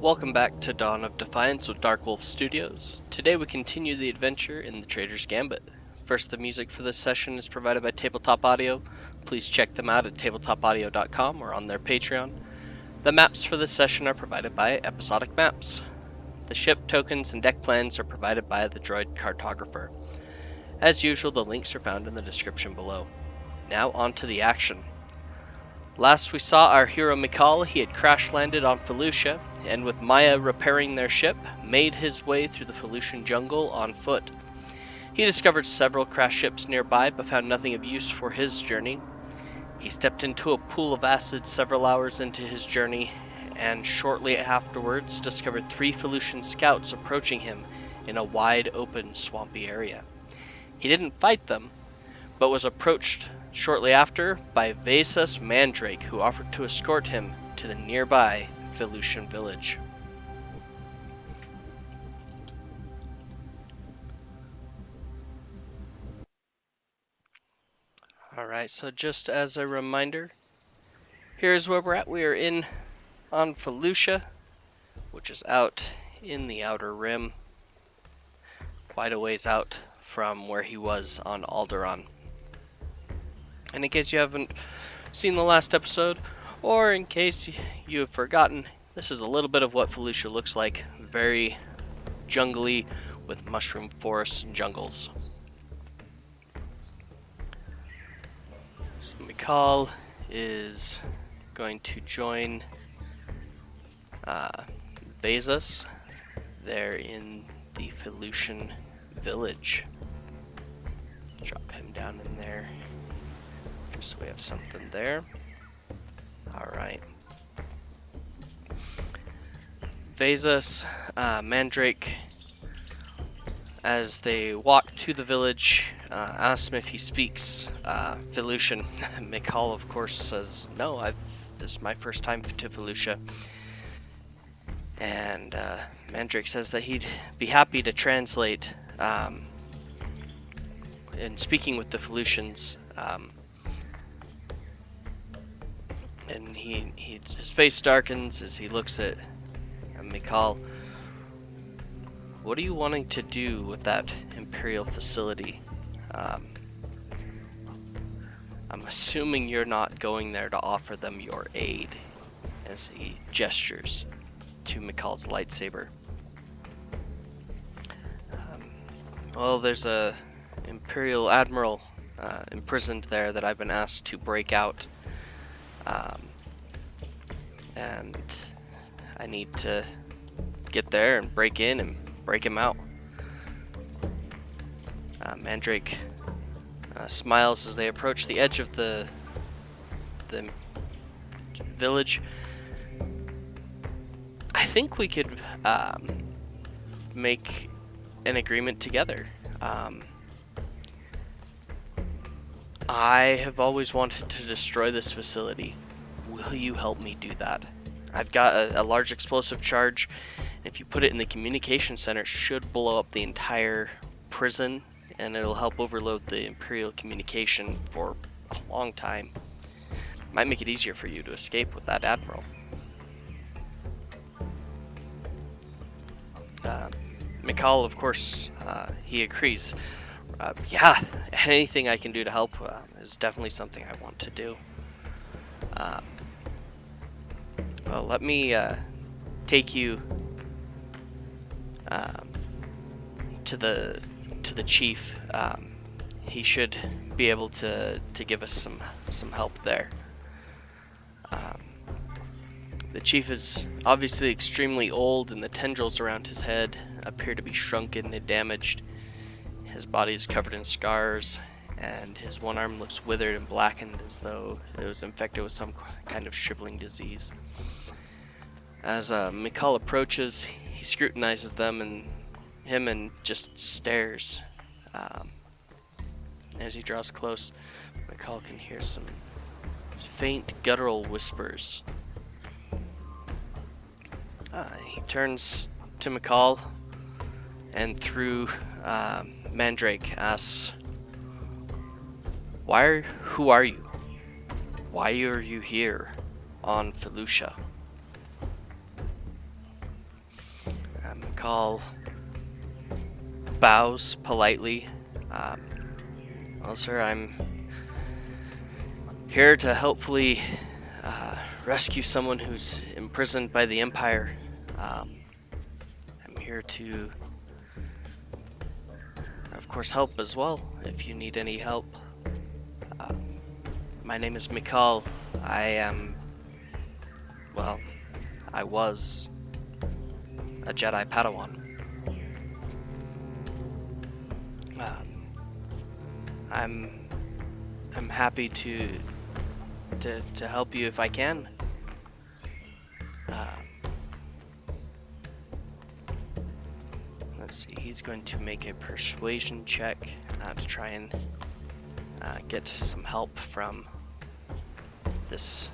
Welcome back to Dawn of Defiance with Dark Wolf Studios. Today we continue the adventure in the Trader's Gambit. First, the music for this session is provided by Tabletop Audio. Please check them out at tabletopaudio.com or on their Patreon. The maps for this session are provided by Episodic Maps. The ship tokens and deck plans are provided by the Droid Cartographer. As usual, the links are found in the description below. Now on to the action. Last we saw our hero Mikal. He had crash-landed on Felucia, and with Maya repairing their ship, made his way through the Felucian Jungle on foot. He discovered several crash ships nearby, but found nothing of use for his journey. He stepped into a pool of acid several hours into his journey, and shortly afterwards discovered 3 Felucian scouts approaching him in a wide-open, swampy area. He didn't fight them, but was approached shortly after by Vazus Mandrake, who offered to escort him to the nearby Felucian Village. Alright, so just as a reminder, here's where we're at. We are on Felucia, which is out in the Outer Rim, quite a ways out from where he was on Alderaan. And in case you haven't seen the last episode, or in case you have forgotten, this is a little bit of what Felucia looks like. Very jungly, with mushroom forests and jungles. So Mikal is going to join Vazus there in the Felucian Village. Drop him down in there. So we have something there. Alright. Vazus Mandrake, as they walk to the village, asks him if he speaks Felucian. Mikal, of course, says, no, this is my first time to Felucia. And Mandrake says that he'd be happy to translate in speaking with the Felucians. And his face darkens as he looks at Mikal. What are you wanting to do with that Imperial facility? I'm assuming you're not going there to offer them your aid, as he gestures to Mikal's lightsaber. Well, there's a Imperial Admiral imprisoned there that I've been asked to break out. And I need to get there and break in and break him out. Mandrake smiles as they approach the edge of the village. I think we could make an agreement together. I have always wanted to destroy this facility. Will you help me do that? I've got a large explosive charge. If you put it in the communication center, it should blow up the entire prison, and it'll help overload the Imperial communication for a long time. Might make it easier for you to escape with that Admiral. Mikal, of course, he agrees. Yeah, anything I can do to help is definitely something I want to do. Well, let me take you to the chief. He should be able to give us some help there. The chief is obviously extremely old, and the tendrils around his head appear to be shrunken and damaged. His body is covered in scars, and his one arm looks withered and blackened as though it was infected with some kind of shriveling disease. As Mikal approaches, he scrutinizes him and just stares. As he draws close, Mikal can hear some faint guttural whispers. He turns to Mikal and through Mandrake asks, who are you? Why are you here on Felucia? Mikal bows politely. Well, sir, I'm here to hopefully rescue someone who's imprisoned by the Empire. I'm here to, of course, help as well, if you need any help. My name is Mikal. I am, well, I was a Jedi Padawan. I'm happy to help you if I can. Let's see. He's going to make a persuasion check to try and get some help from this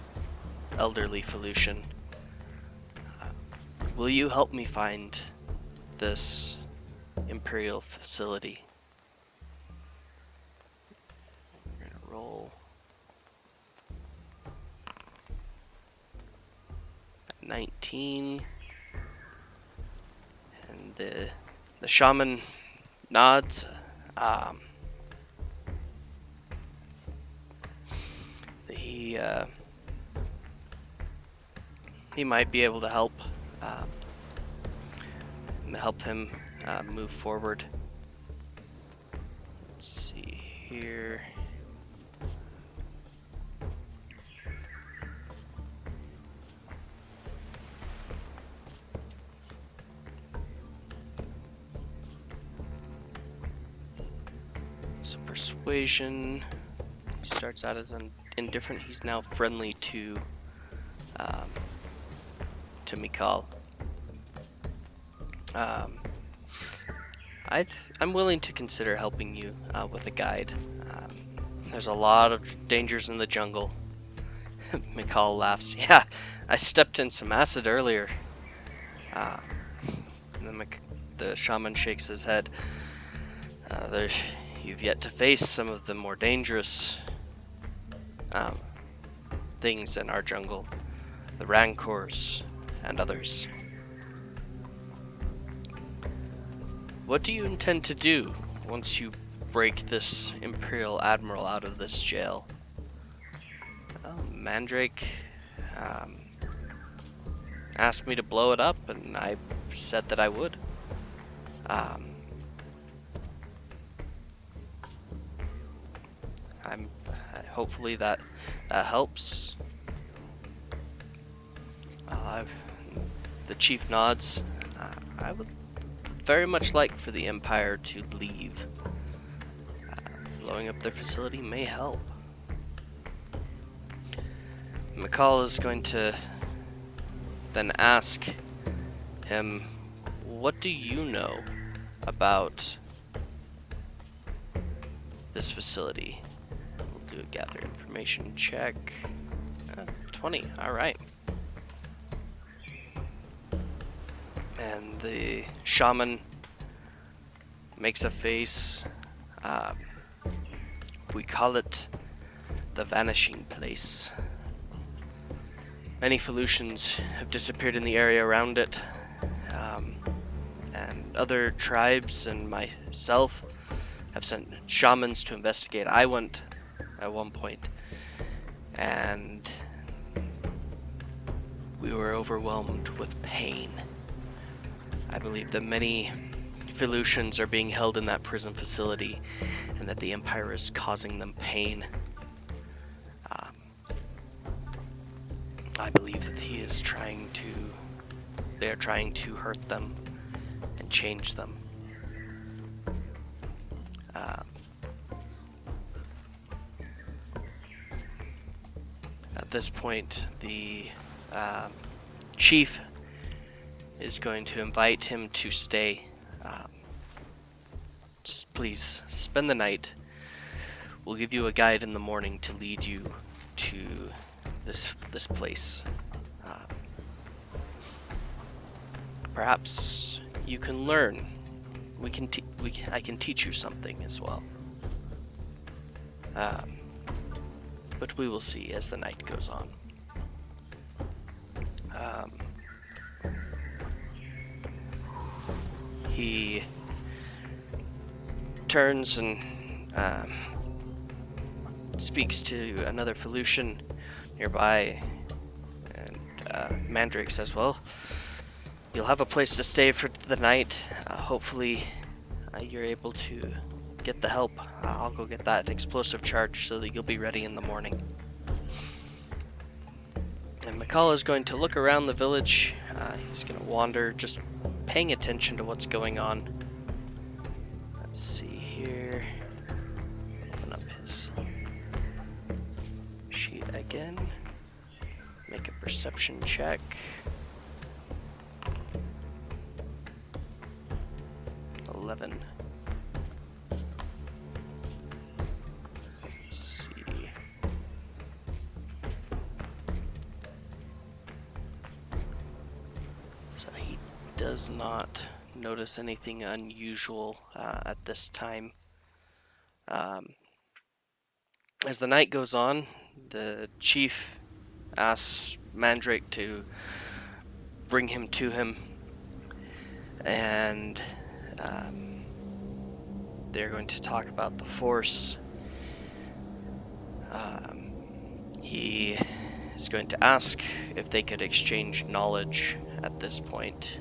elderly Felucian. Will you help me find this Imperial facility? We're gonna roll 19, and the shaman nods. He might be able to help him move forward. Let's see here. So persuasion starts out as indifferent. He's now friendly to Mikal. I'm willing to consider helping you with a guide. There's a lot of dangers in the jungle. Mikal laughs. Yeah, I stepped in some acid earlier. And then the shaman shakes his head. You've yet to face some of the more dangerous things in our jungle. The rancors and others. What do you intend to do once you break this Imperial Admiral out of this jail? Well, Mandrake asked me to blow it up, and I said that I would. Hopefully that helps. The chief nods. I would very much like for the Empire to leave. Blowing up their facility may help. Mikal is going to then ask him, what do you know about this facility? We'll do a gather information check. 20, alright. And the shaman makes a face. We call it the Vanishing Place. Many Felucians have disappeared in the area around it, and other tribes and myself have sent shamans to investigate. I went at one point, and we were overwhelmed with pain. I believe that many Felucians are being held in that prison facility, and that the Empire is causing them pain. I believe that they are trying to hurt them and change them. At this point, the chief is going to invite him to stay. Just please spend the night. We'll give you a guide in the morning to lead you to this place. Perhaps you can learn. I can teach you something as well. But we will see as the night goes on. He turns and speaks to another Felucian nearby, and Mandrake says, well, you'll have a place to stay for the night. Hopefully you're able to get the help. I'll go get that explosive charge so that you'll be ready in the morning. And Mikal is going to look around the village. He's going to wander, just paying attention to what's going on. Let's see here. Open up his sheet again. Make a perception check. Let's see. So he does not notice anything unusual at this time. As the night goes on, the chief asks Mandrake to bring him to him, and they're going to talk about the Force. He is going to ask if they could exchange knowledge at this point.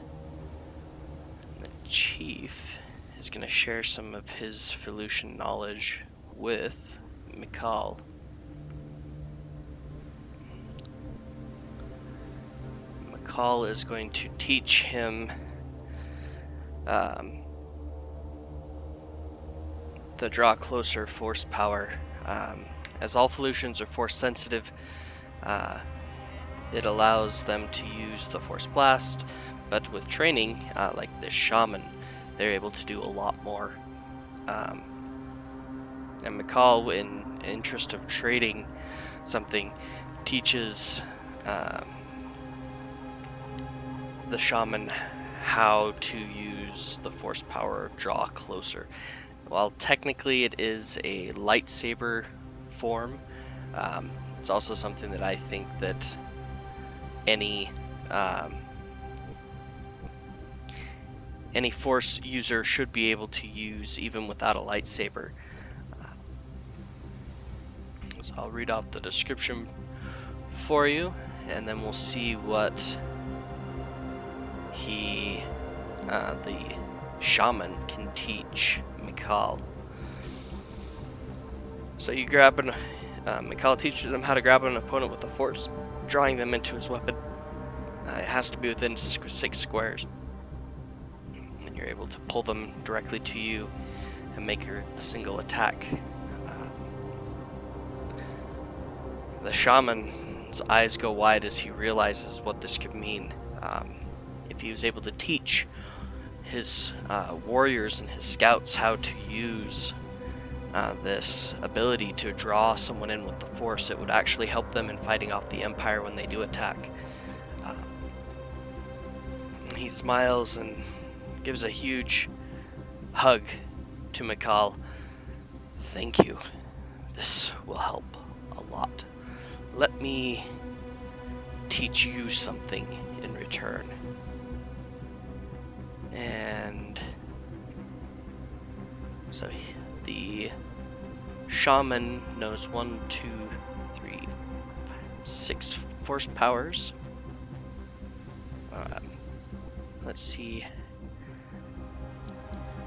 The chief is going to share some of his Felucian knowledge with Mikal. Mikal is going to teach him the draw closer Force power. As all Felucians are Force sensitive, it allows them to use the Force Blast, but with training, like this shaman, they're able to do a lot more. And Mikal, in interest of trading something, teaches the shaman how to use the Force power draw closer. While technically it is a lightsaber form, it's also something that I think that any Force user should be able to use even without a lightsaber. So I'll read out the description for you, and then we'll see what the shaman can teach Mikal. So you grab Mikal teaches them how to grab an opponent with the Force, drawing them into his weapon. It has to be within 6 squares. And you're able to pull them directly to you and make a single attack. The shaman's eyes go wide as he realizes what this could mean. If he was able to teach his warriors and his scouts how to use this ability to draw someone in with the Force, it would actually help them in fighting off the Empire when they do attack. He smiles and gives a huge hug to Mikal. Thank you. This will help a lot. Let me teach you something in return. And so the shaman knows 1, 2, 3, 6 Force powers. Let's see.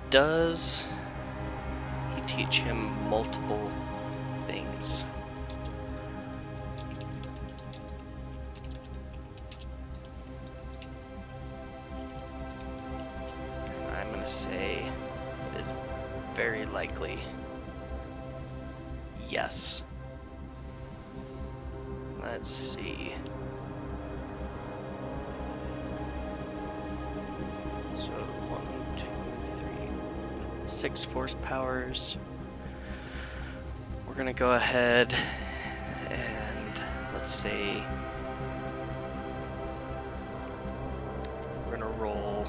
Does he teach him multiple things? I'm going to say it is very likely yes. Let's see. So 1, 2, 3, 6 Force powers. We're gonna go ahead and let's say we're gonna roll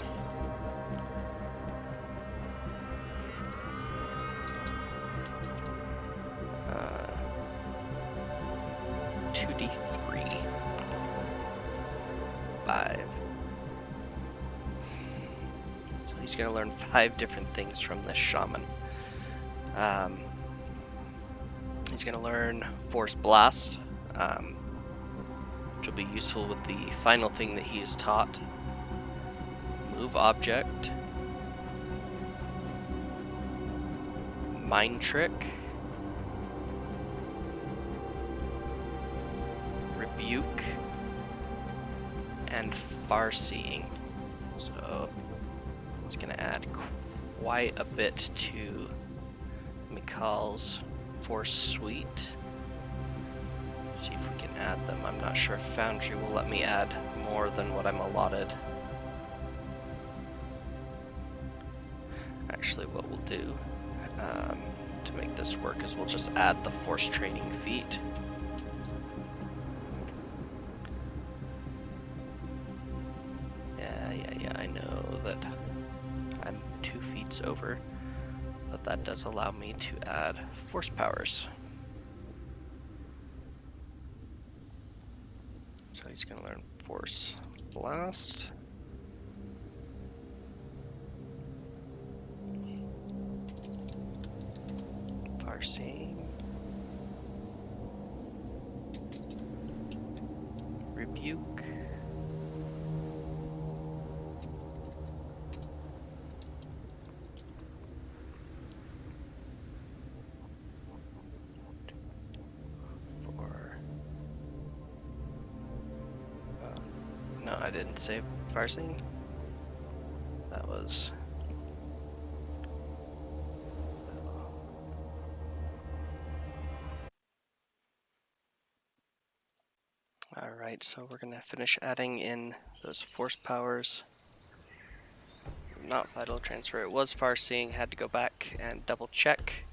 2d3. 5. So he he's going to learn 5 different things from this shaman. He's going to learn Force Blast, which will be useful with the final thing that he is taught. Move Object. Mind Trick. Rebuke. And Far-Seeing. So it's going to add quite a bit to Mikal's Force Suite. Let's see if we can add them. I'm not sure if Foundry will let me add more than what I'm allotted. Actually, what we'll do to make this work is we'll just add the Force Training feat. Yeah, I know that I'm 2 feats over, but that does allow me to add Force Powers. So he's going to learn Force Blast. Far-Seeing. Rebuke. No, I didn't say Far-Seeing. That was... Alright, so we're going to finish adding in those Force Powers. Not Vital Transfer, it was Far-Seeing, had to go back and double check.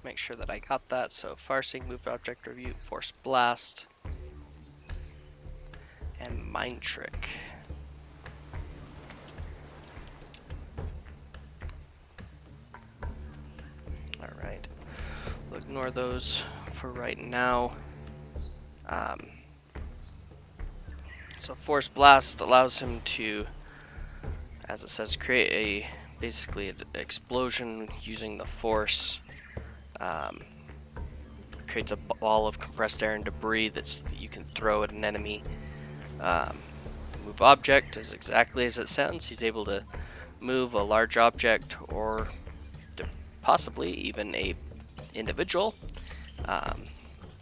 Make sure that I got that, so Far-Seeing, Move Object Review, Force Blast, and Mind Trick. Alright, we'll ignore those for right now. So Force Blast allows him to, as it says, create basically an explosion using the Force. Creates a ball of compressed air and debris that you can throw at an enemy. Move Object is exactly as it sounds. He's able to move a large object or possibly even a individual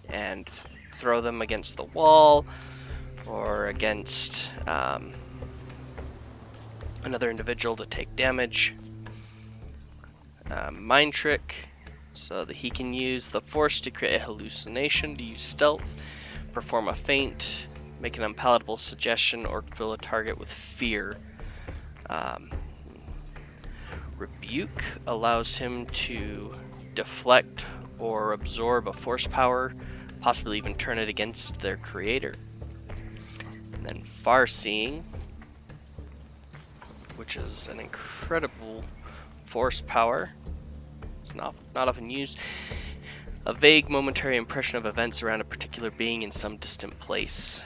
and throw them against the wall or against another individual to take damage. Mind Trick, so that he can use the Force to create a hallucination, to use stealth, perform a feint, make an unpalatable suggestion, or fill a target with fear. Rebuke allows him to deflect or absorb a Force power, possibly even turn it against their creator. And then Far-Seeing, which is an incredible Force power. It's not often used. A vague momentary impression of events around a particular being in some distant place.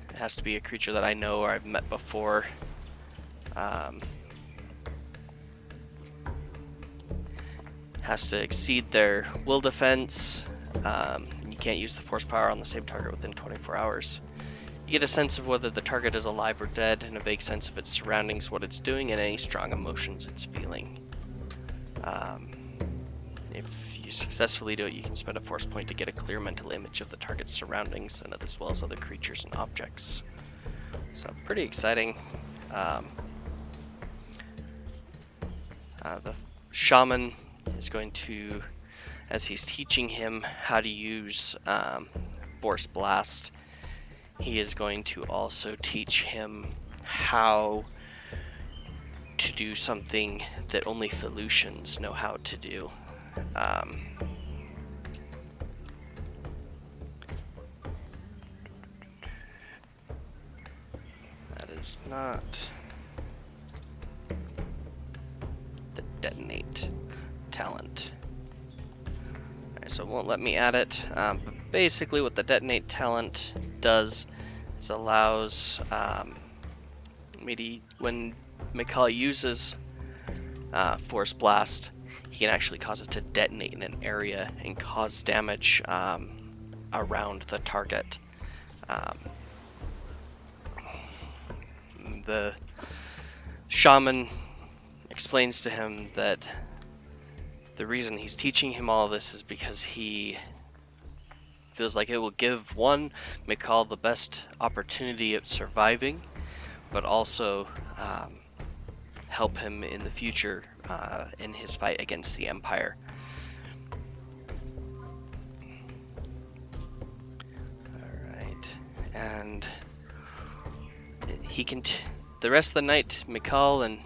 It has to be a creature that I know or I've met before. Has to exceed their will defense. You can't use the Force power on the same target within 24 hours. You get a sense of whether the target is alive or dead, and a vague sense of its surroundings, what it's doing, and any strong emotions it's feeling. If you successfully do it, you can spend a Force point to get a clear mental image of the target's surroundings, and as well as other creatures and objects. So pretty exciting. The shaman is going to, as he's teaching him how to use Force Blast, he is going to also teach him how to do something that only Felucians know how to do. That is not the detonate talent. Alright, so it won't let me add it. But basically what the detonate talent does is allows me to, when Mikal uses Force Blast, he can actually cause it to detonate in an area and cause damage around the target. The shaman explains to him that the reason he's teaching him all this is because he feels like it will give Mikal the best opportunity at surviving, but also help him in the future in his fight against the Empire. Alright, and he can. The rest of the night, Mikal and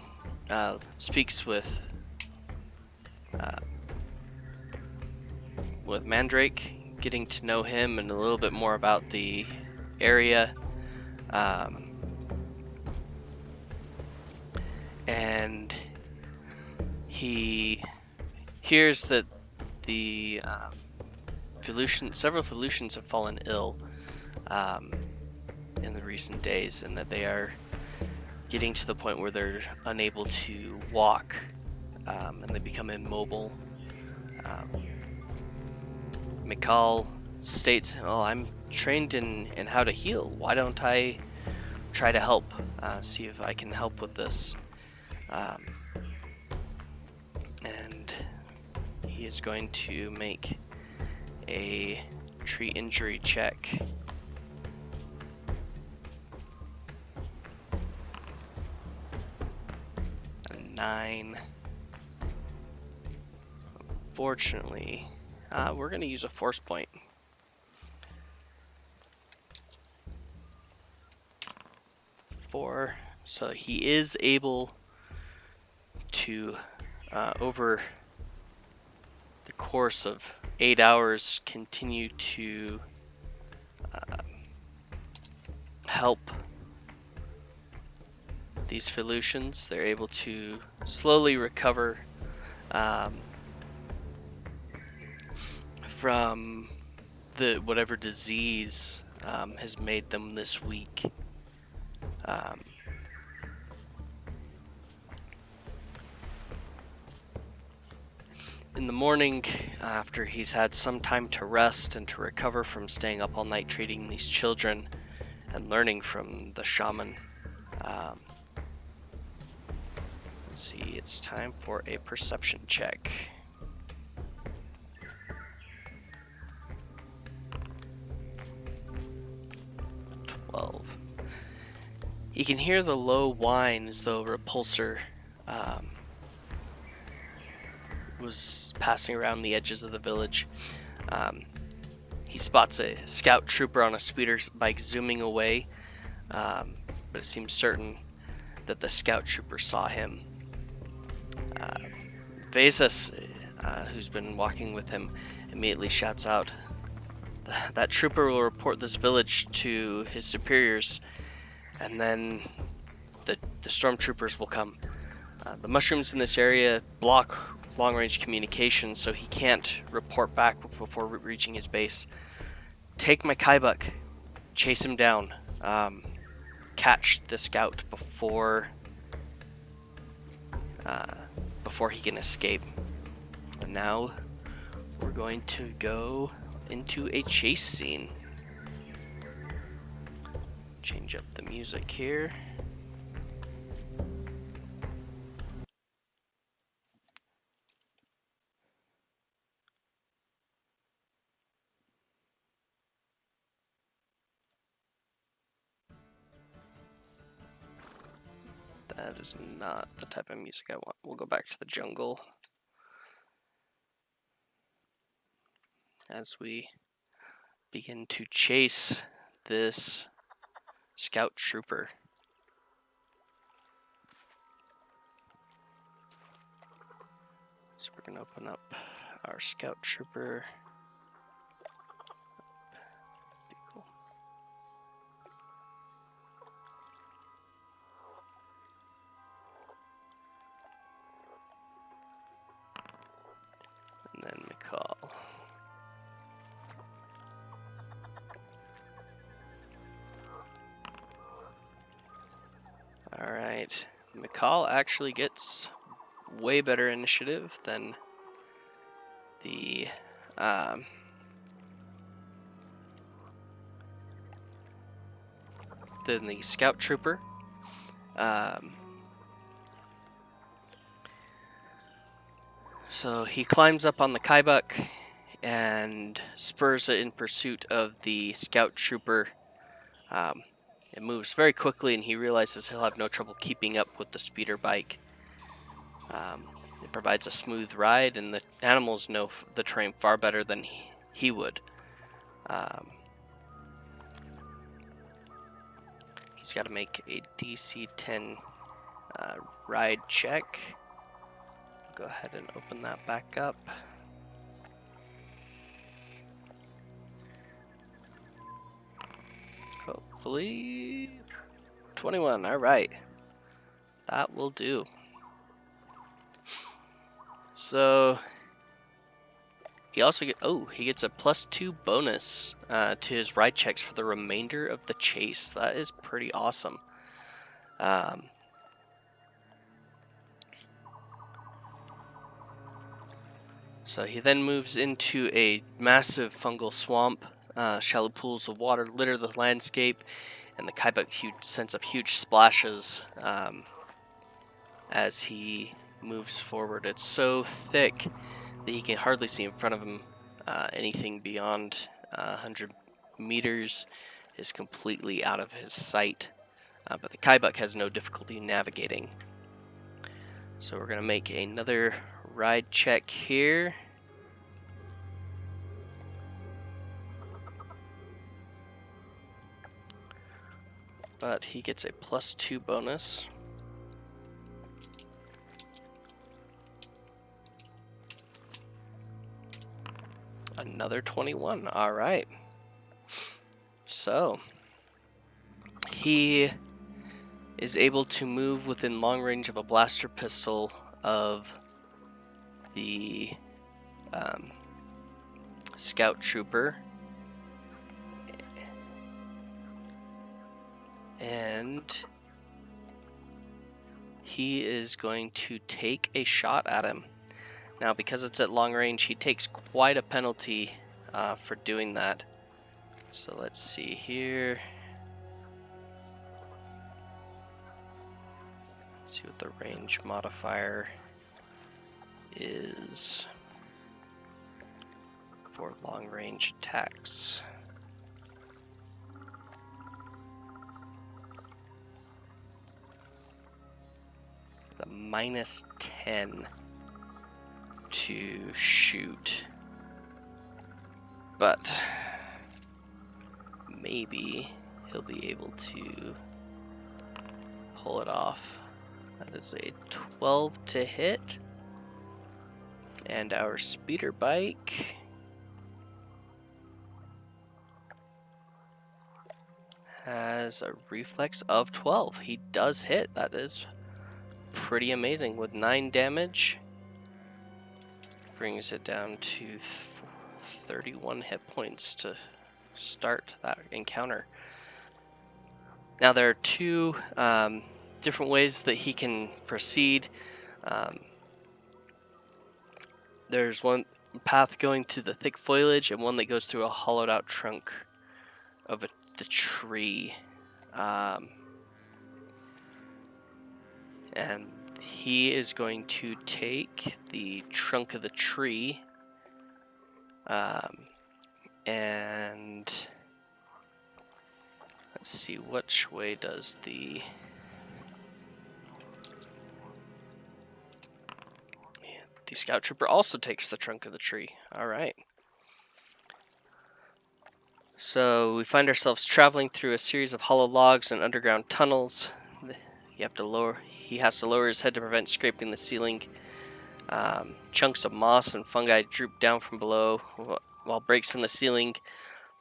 speaks with Mandrake, getting to know him and a little bit more about the area. And he hears that the several Felucians have fallen ill in the recent days, and that they are getting to the point where they're unable to walk, and they become immobile. Mikal states, "Oh, I'm trained in how to heal. Why don't I try to help? See if I can help with this." And he is going to make a treat injury check. A 9. Unfortunately, we're going to use a force point. So he is able to, over the course of 8 hours, continue to help these Felucians. They're able to slowly recover from whatever disease has made them this weak. In the morning, after he's had some time to rest and to recover from staying up all night treating these children and learning from the shaman, let's see, it's time for a perception check. 12. You can hear the low whine as though a repulsor was passing around the edges of the village. He spots a scout trooper on a speeder bike zooming away, but it seems certain that the scout trooper saw him. Vazus, who's been walking with him, immediately shouts out, "That trooper will report this village to his superiors, and then the stormtroopers will come. The mushrooms in this area block long-range communication, so he can't report back before reaching his base. Take my Kaibuk, chase him down, catch the scout before he can escape." And now we're going to go into a chase scene. Change up the music here. That is not the type of music I want. We'll go back to the jungle as we begin to chase this scout trooper. So we're going to open up our scout trooper. Be cool. And then Mikal. Alright, Mikal actually gets way better initiative than the scout trooper. So he climbs up on the Kaibuk and spurs it in pursuit of the scout trooper. It moves very quickly, and he realizes he'll have no trouble keeping up with the speeder bike. It provides a smooth ride, and the animals know the terrain far better than he would. He's got to make a DC 10 ride check. Go ahead and open that back up. Hopefully 21. All right, that will do. So he also gets a +2 bonus to his ride checks for the remainder of the chase. That is pretty awesome. So he then moves into a massive fungal swamp. Shallow pools of water litter the landscape, and the Kaibuk sends up huge splashes as he moves forward. It's so thick that he can hardly see in front of him. Anything beyond 100 meters is completely out of his sight. But the Kaibuk has no difficulty navigating. So we're going to make another ride check here. But he gets a +2 bonus. Another 21. All right. So he is able to move within long range of a blaster pistol of the scout trooper. And he is going to take a shot at him. Now, because it's at long range, he takes quite a penalty for doing that. So let's see here. Let's see what the range modifier is for long range attacks. The -10 to shoot, but maybe he'll be able to pull it off. That is a 12 to hit, and our speeder bike has a reflex of 12. He does hit. That is pretty amazing. With 9 damage, brings it down to 31 hit points to start that encounter. Now there are 2 different ways that he can proceed. There's one path going through the thick foliage and one that goes through a hollowed out trunk of the tree. And he is going to take the trunk of the tree and let's see, which way does the scout trooper also takes the trunk of the tree. All right. So we find ourselves traveling through a series of hollow logs and underground tunnels. He has to lower his head to prevent scraping the ceiling. Chunks of moss and fungi droop down from below, while breaks in the ceiling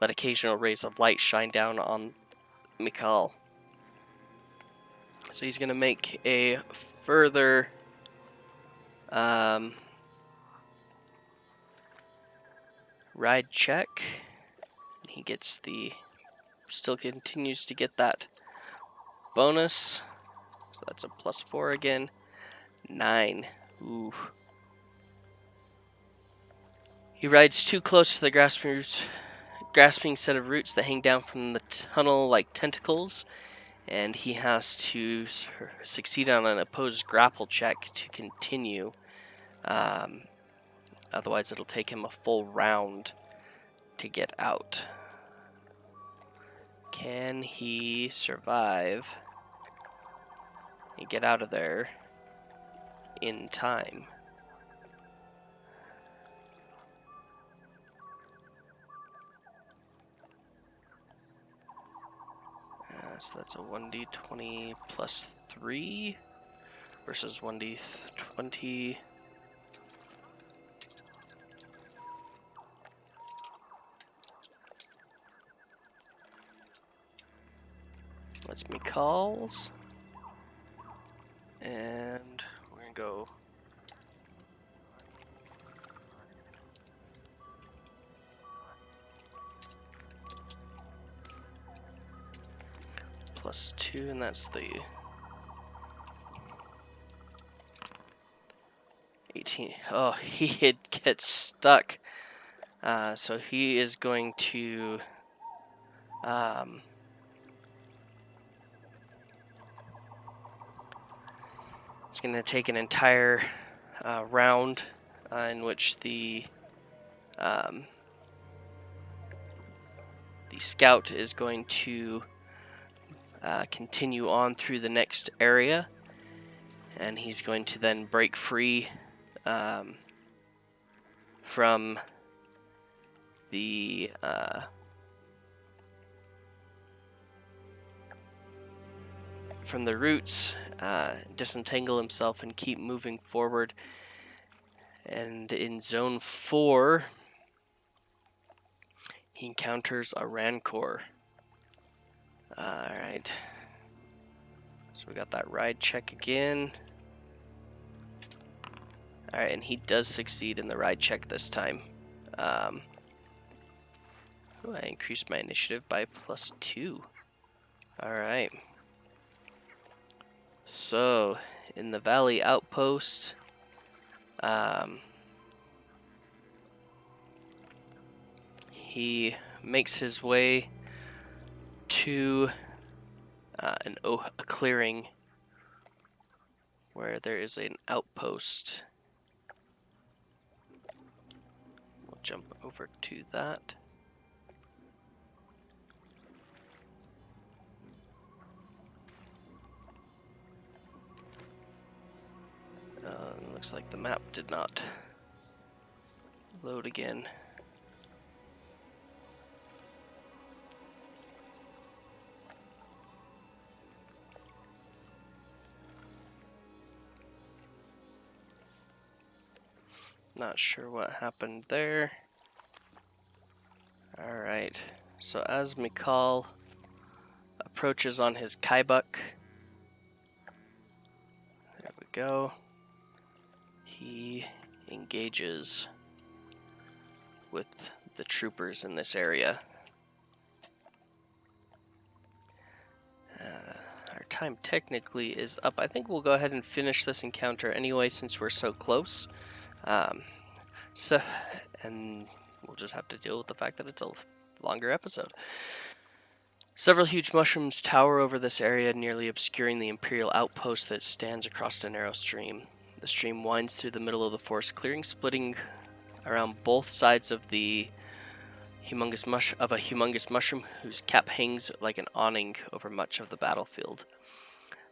let occasional rays of light shine down on Mikal. So he's going to make a further ride check. He still continues to get that bonus. So that's a +4 again. 9. Ooh. He rides too close to the grasping set of roots that hang down from the tunnel like tentacles, and he has to succeed on an opposed grapple check to continue. Otherwise, it'll take him a full round to get out. Can he survive and get out of there in time? So that's a 1d20 +3 versus 1d20. That's Mikal's. And we're going to go +2, and that's the 18. Oh, he gets stuck. So he is going to it's going to take an entire round in which the scout is going to continue on through the next area, and he's going to then break free from the roots, disentangle himself, and keep moving forward. And in Zone 4, he encounters a Rancor. Alright. So we got that ride check again. Alright, and he does succeed in the ride check this time. I increased my initiative by +2. Alright. So, in the Valley Outpost, he makes his way to a clearing where there is an outpost. We'll jump over to that. Looks like the map did not load again. Not sure what happened there. Alright, so as Mikal approaches on his Kaibuk, there we go, he engages with the troopers in this area. Our time technically is up. I think we'll go ahead and finish this encounter anyway since we're so close. And we'll just have to deal with the fact that it's a longer episode. Several huge mushrooms tower over this area, nearly obscuring the Imperial outpost that stands across a narrow stream. The stream winds through the middle of the forest clearing, splitting around both sides of the humongous mushroom whose cap hangs like an awning over much of the battlefield.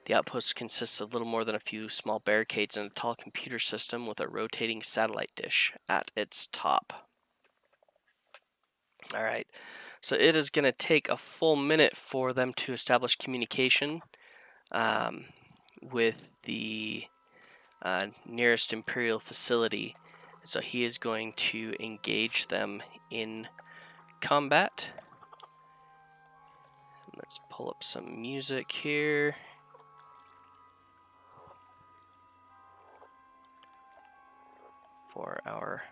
The outpost consists of little more than a few small barricades and a tall computer system with a rotating satellite dish at its top. Alright, so it is going to take a full minute for them to establish communication with the nearest Imperial facility. So he is going to engage them in combat. Let's pull up some music here. For our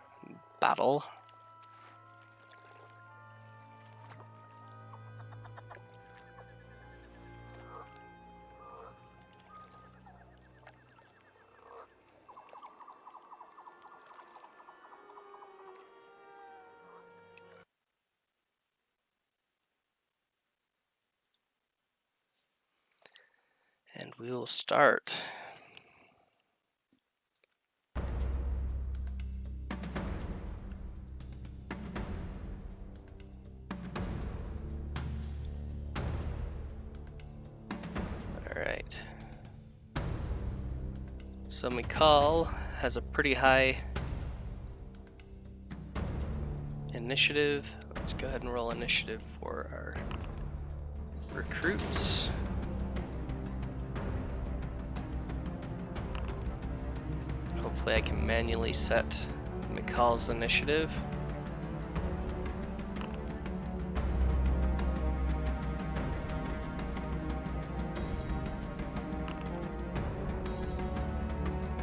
battle. we will start. Alright. So Mikal has a pretty high initiative. Let's go ahead and roll initiative for our recruits. Hopefully I can manually set Mikal's initiative.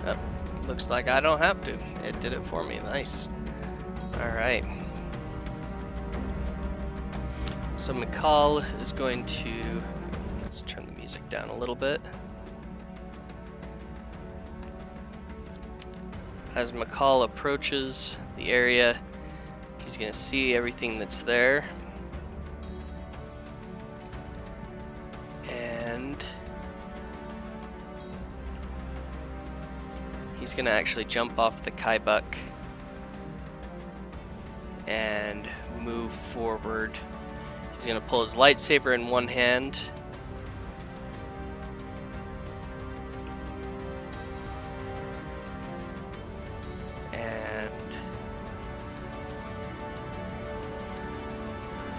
Oh, looks like I don't have to. It did it for me. Nice. Alright. So Mikal is going to... Let's turn the music down a little bit. As Mikal approaches the area, he's going to see everything that's there. And he's going to actually jump off the Kaibuk and move forward. He's going to pull his lightsaber in one hand. And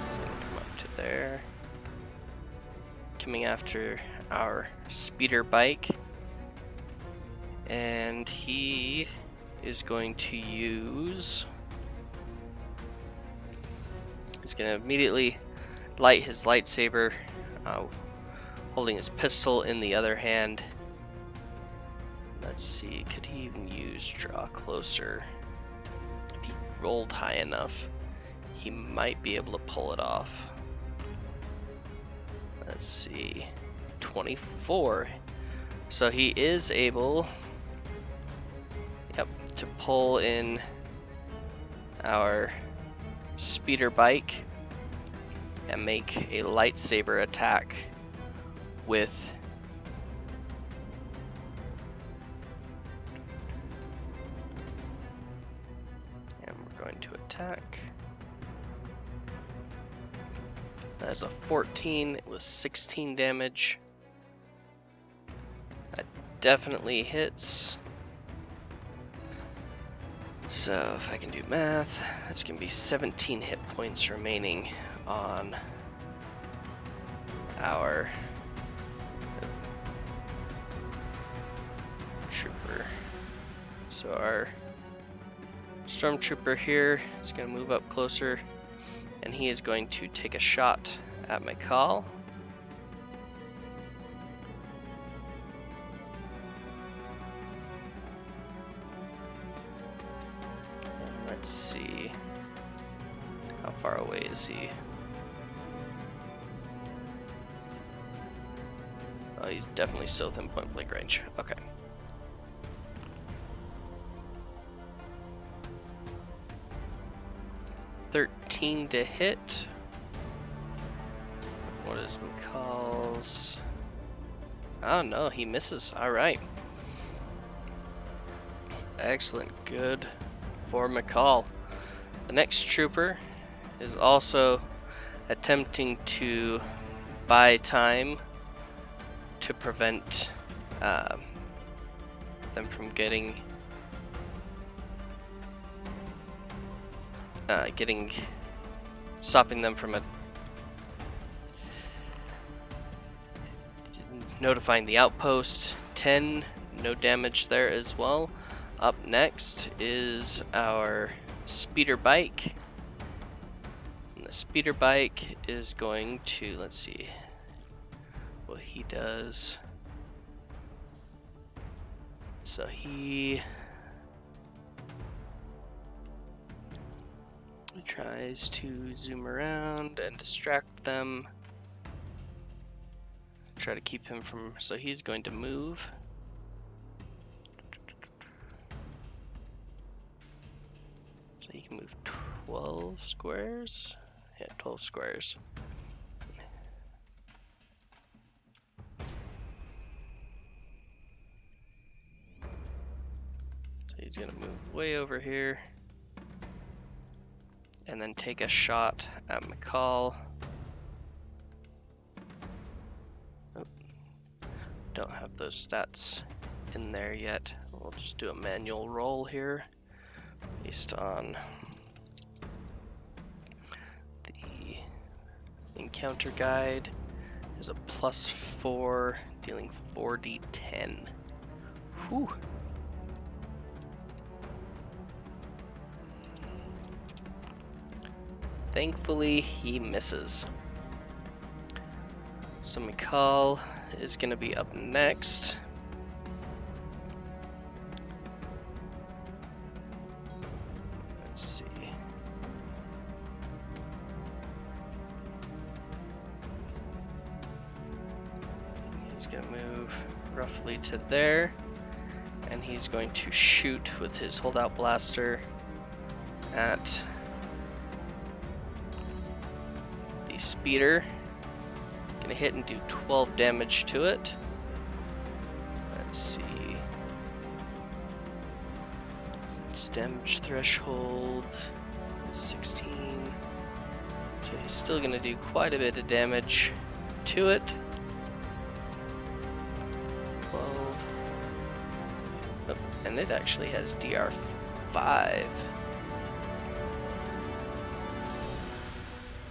he's going to come up to there. Coming after our speeder bike. And he is going to use... He's going to immediately light his lightsaber, holding his pistol in the other hand. Let's see, could he even use draw closer? If he rolled high enough, he might be able to pull it off. Let's see, 24. So he is able, to pull in our speeder bike and make a lightsaber attack with and we're going to attack. That's a 14 with 16 damage. That definitely hits. So if I can do math, that's going to be 17 hit points remaining on our trooper. So our stormtrooper here is going to move up closer, and he is going to take a shot at Mikal. Let's see, how far away is he? Oh, he's definitely still within point blank range. Okay. $13 to hit. What is Mikal's? Oh no, he misses. All right. Excellent. Good for Mikal. The next trooper is also attempting to buy time to prevent them from stopping them from notifying the outpost. 10, no damage there as well. Up next is our speeder bike. And the speeder bike is going to, let's see what he does. So he tries to zoom around and distract them. Try to keep him from, so he's going to move. So he can move 12 squares. Yeah, 12 squares. he's gonna move way over here and then take a shot at Mikal. Oh, don't have those stats in there yet. We'll just do a manual roll here based on the encounter guide. Is a +4, dealing 4d10. Whew. Thankfully, he misses. So Mikal is going to be up next. Let's see. He's going to move roughly to there, and he's going to shoot with his holdout blaster at the speeder. Gonna hit and do 12 damage to it. Let's see. Its damage threshold is 16. So he's still gonna do quite a bit of damage to it. 12. Oh, and it actually has DR5.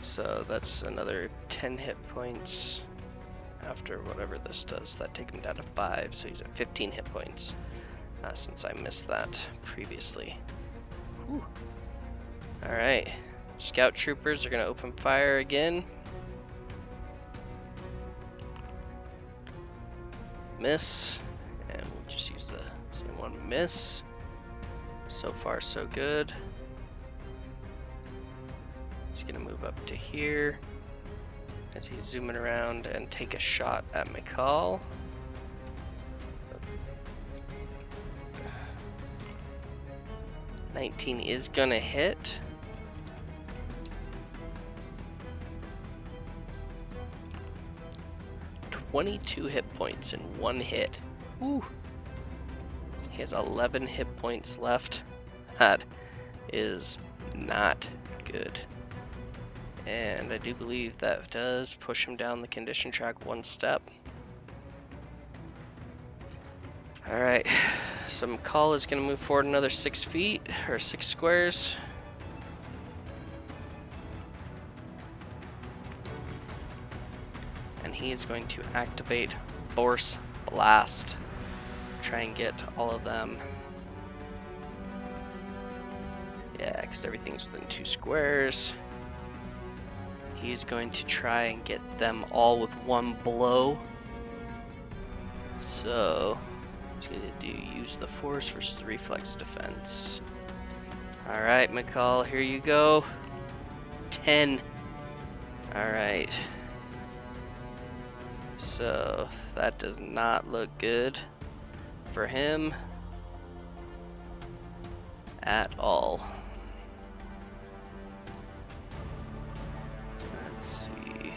So that's another 10 hit points after whatever this does. That takes him down to 5, so he's at 15 hit points since I missed that previously. Whew. Alright, scout troopers are going to open fire again. Miss, and we'll just use the same one. Miss. So far so good. He's gonna move up to here as he's zooming around and take a shot at Mikal. $19 is gonna hit. $22 hit points in one hit. Woo. He has 11 hit points left. That is not good. And I do believe that does push him down the condition track one step. Alright, so Mikal is going to move forward another 6 feet, or 6 squares. And he is going to activate Force Blast. Try and get all of them. Yeah, because everything's within 2 squares. He's going to try and get them all with one blow. So, he's going to do use the force versus the reflex defense. Alright, Mikal, here you go. 10. Alright. So, that does not look good for him at all. Let's see.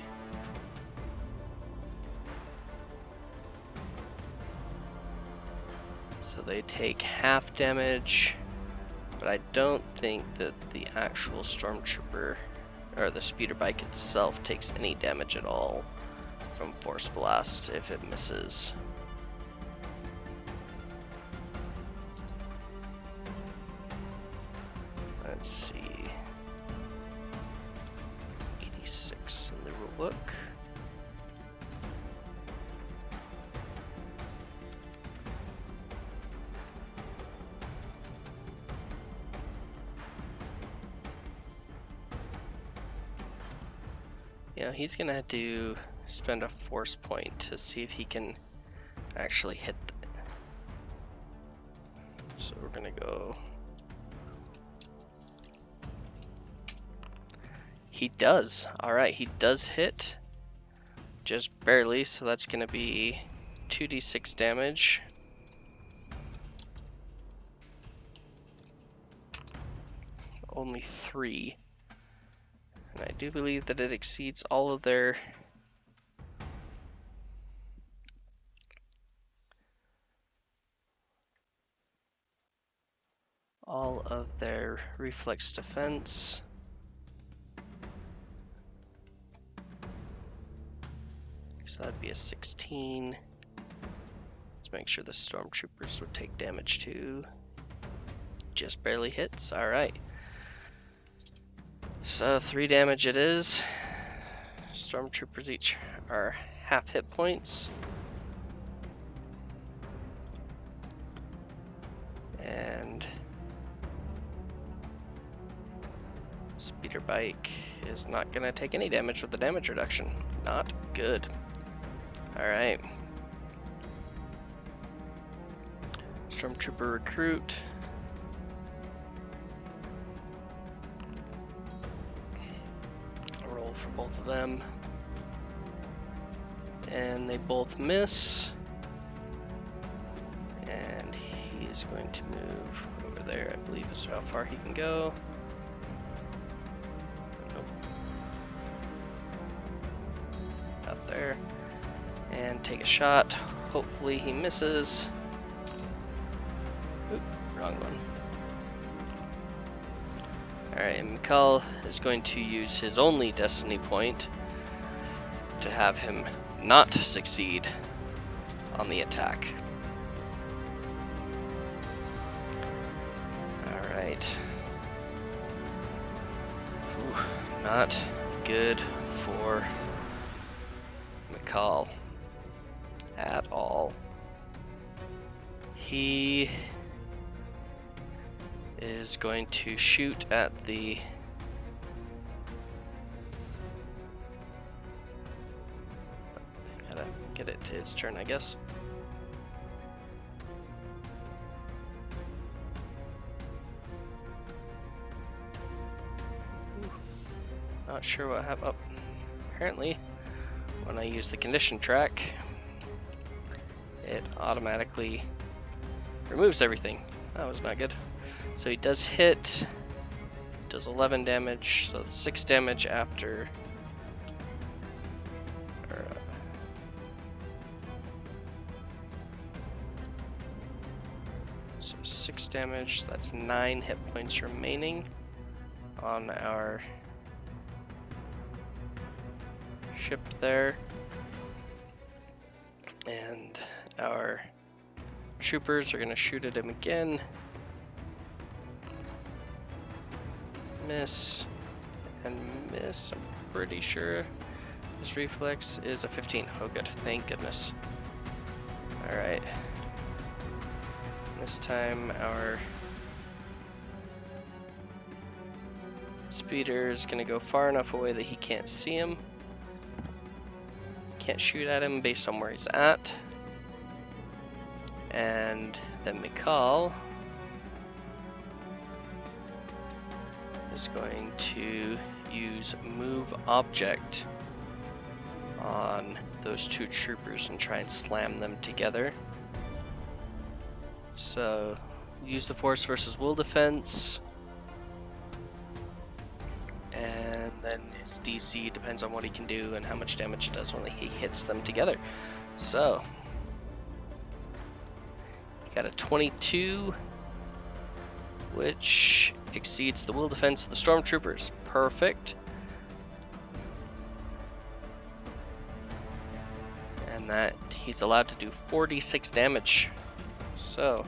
So they take half damage, but I don't think that the actual stormtrooper or the speeder bike itself takes any damage at all from Force Blast if it misses. Let's see. 86 in the rulebook. Yeah, he's gonna have to spend a force point to see if he can actually hit the... So we're gonna go... He does. Alright, he does hit. Just barely, so that's gonna be 2d6 damage. Only 3. And I do believe that it exceeds all of their... all of their reflex defense. So that'd be a 16. Let's make sure the stormtroopers would take damage too. Just barely hits. Alright. So 3 damage it is. Stormtroopers each are half hit points. And speeder bike is not going to take any damage with the damage reduction. Not good. Alright. Stormtrooper recruit. Roll for both of them. And they both miss. And he's going to move over there, I believe is how far he can go. Nope. Out there. And take a shot. Hopefully he misses. Oop, wrong one. Alright, and Mikal is going to use his only destiny point to have him not succeed on the attack. Alright. Not good for Mikal at all. He is going to shoot at the gotta get it to his turn, I guess. Not sure what happened. Oh, apparently when I use the condition track, it automatically removes everything. That was not good. So he does hit, does 11 damage, so 6 damage after, so 6 damage, that's 9 hit points remaining on our ship there. And our troopers are going to shoot at him again. Miss and miss. I'm pretty sure his reflex is a 15. Oh good, thank goodness. Alright. This time our speeder is going to go far enough away that he can't see him. Can't shoot at him based on where he's at. And then Mikal is going to use move object on those two troopers and try and slam them together. So use the force versus will defense, and then his DC depends on what he can do and how much damage it does when he hits them together. So got a 22, which exceeds the will defense of the stormtroopers. Perfect. And that he's allowed to do 46 damage. So,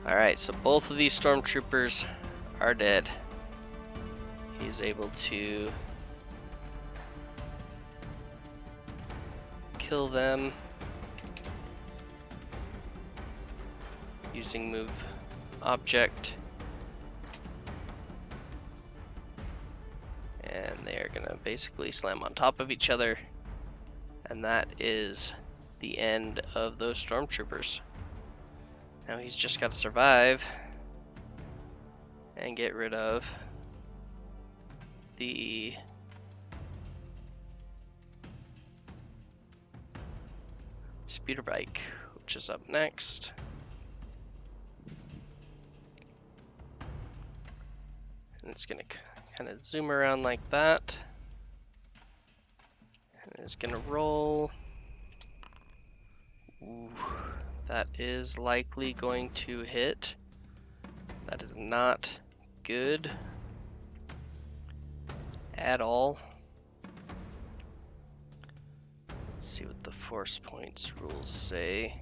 alright, so both of these stormtroopers are dead. He's able to kill them using move object, and they are gonna basically slam on top of each other, and that is the end of those stormtroopers. Now he's just got to survive and get rid of the speeder bike, which is up next. And it's going to kind of zoom around like that. And it's going to roll. Ooh, That is likely going to hit. That is not good at all. Let's see what the force points rules say.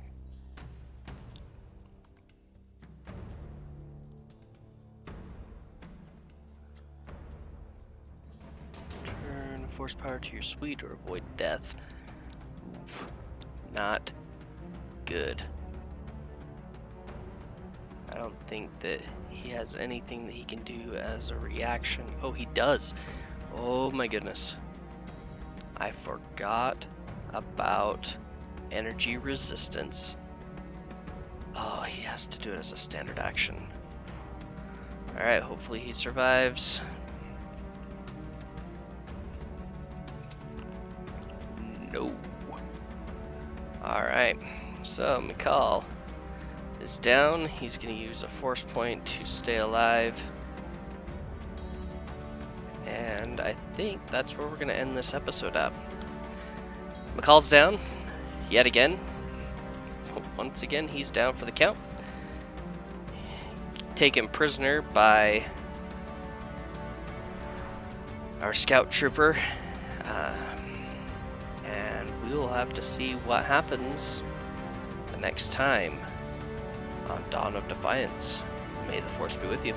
Turn force power to your suite or avoid death. Not good. I don't think that he has anything that he can do as a reaction. Oh, he does. Oh my goodness. I forgot about energy resistance. Oh, he has to do it as a standard action. Alright, hopefully he survives. No. Alright, so Mikal is down. He's going to use a force point to stay alive. And I think that's where we're going to end this episode up. Mikal's down yet again. Once again, he's down for the count. Taken prisoner by our scout trooper. And we will have to see what happens the next time on Dawn of Defiance. May the Force be with you.